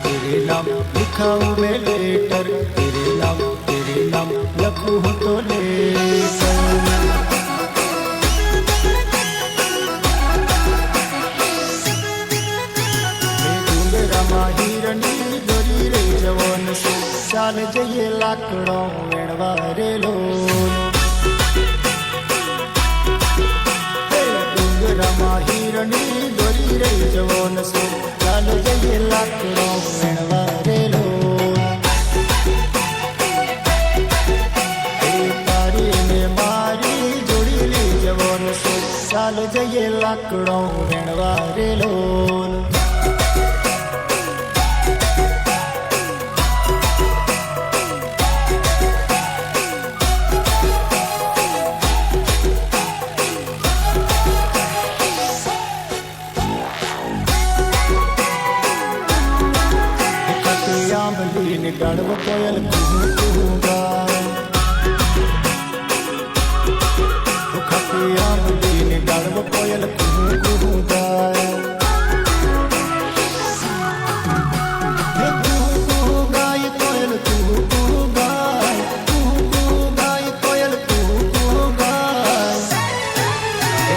तेरे नाम लिखाऊं मैं लेटर, तेरे नाम लखूं तो लेटर। હિરણી દોરી રે જવન સો ચાલ જઈએ લાકડો વેણવા રે લોન। ડુંગરામાં હિરણી દોરી રે જવન સો ચાલ જઈએ લાકડો વેણવા રે લોન। તારી ને મારી જોડી લે જવન સો ચાલ જઈએ લાકડો વેણવા રે લોન। આંબલીને ગણવ કોયલ કુહુ કુહુ ગાય, ખાતી આંબલીને ગણવ કોયલ કુહુ કુહુ ગાય। કુહુ કુહુ ગાય કોયલ કુહુ કુહુ ગાય, કુહુ કુહુ ગાય કોયલ કુહુ કુહુ ગાય।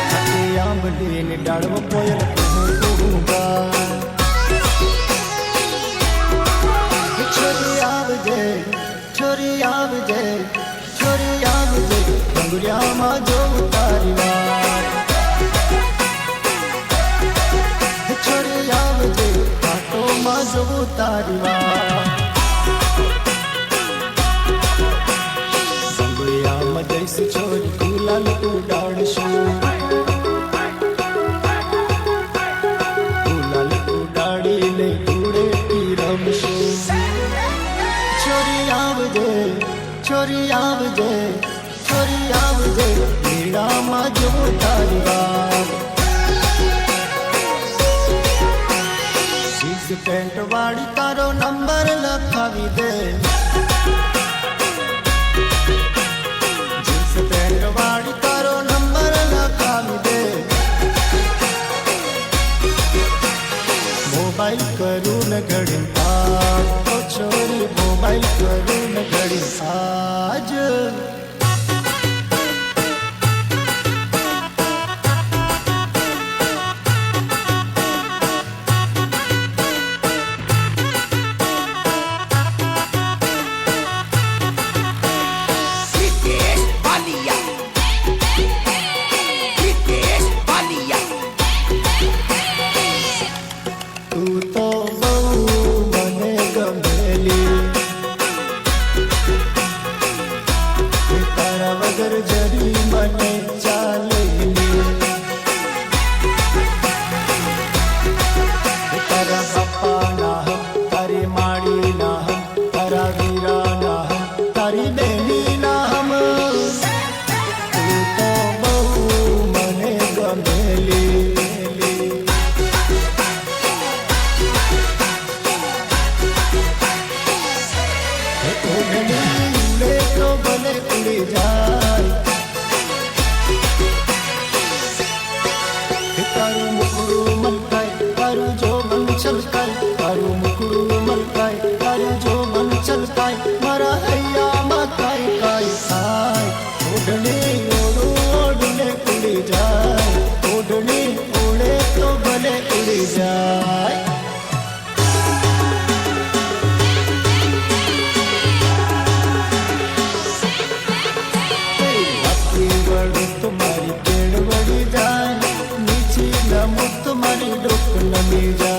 ખાતી આંબલીને ગણવ કોયલ કુહુ કુહુ ગાય। છોરી આવજે ડુંગરિયામાં જોઉં તારી વાત। છોરી આવજે ઘાટોમાં જોઉં તારી વાત। ડુંગરિયામાં જઈશું છોરી ગુલાલ ઉડાડશું, ગુલાલ ઉડાડીને ધૂળેટી રમશું। છોરી આવજે મેળામાં જોઉં તારી વાત। જીન્સ પેન્ટ વાળી તારો નંબર લખાવી દે, જીન્સ પેન્ટ વાળી તારો નંબર લખાવી દે। મોબાઈલ કરું ને ઘડી આજ, છોરી મોબાઈલ કરું ને ઘડી આજ। તું તો બહુ મને ગમેલી, તારા વગર જરી મને ચાલેલી। તારા પપ્પાના હમ, તારી માડીના હમ, તારા વીરાના હમ, તારી બેનીના હમ। તું તો બહુ મને ગમેલી। તો ભલે ઉડી જાય, તારું મુકડું મલકાય, તારું જો મન છલકાય, તારું મુકડું મલકાય, તારું જો મન છલકાય, મારા હૈયામાં કાય કાય થાય। ઓઢણી ઓઢું ઓઢને ઉડી જાય, ઓઢણી ઓળે તો ભલે ઉડી જાય। तुम्हारी केड़ बड़ी जाए, नीची नमो तुम्हारी डुक नमी जाए।